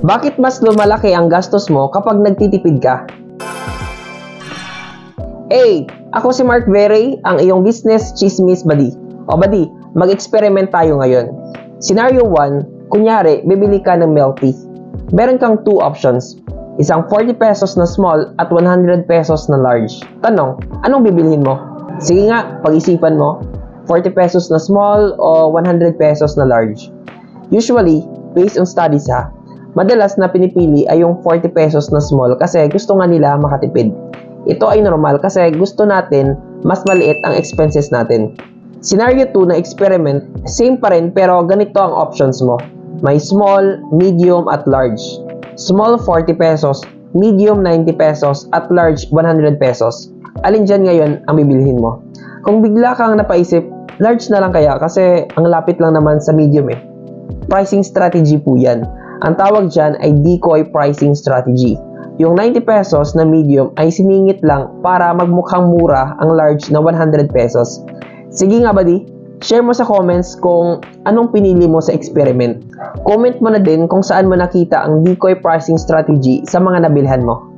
Bakit mas lumalaki ang gastos mo kapag nagtitipid ka? Hey, ako si Mark Verey, ang iyong business chismis buddy. O buddy, mag-experiment tayo ngayon. Scenario 1, kunyari, bibili ka ng milk tea. Meron kang 2 options. Isang 40 pesos na small at 100 pesos na large. Tanong, anong bibilhin mo? Sige nga, pag-isipan mo. 40 pesos na small o 100 pesos na large? Usually, based on studies madalas na pinipili ay yung 40 pesos na small kasi gusto nga nila makatipid. Ito ay normal kasi gusto natin mas maliit ang expenses natin. Scenario 2 na experiment, same pa rin pero ganito ang options mo. May small, medium at large. Small 40 pesos, medium 90 pesos at large 100 pesos. Alin dyan ngayon ang bibilhin mo? Kung bigla kang napaisip, large na lang kaya kasi ang lapit lang naman sa medium Pricing strategy po yan. Ang tawag dyan ay decoy pricing strategy. Yung 90 pesos na medium ay siningit lang para magmukhang mura ang large na 100 pesos. Sige nga buddy, share mo sa comments kung anong pinili mo sa experiment. Comment mo na din kung saan mo nakita ang decoy pricing strategy sa mga nabilhan mo.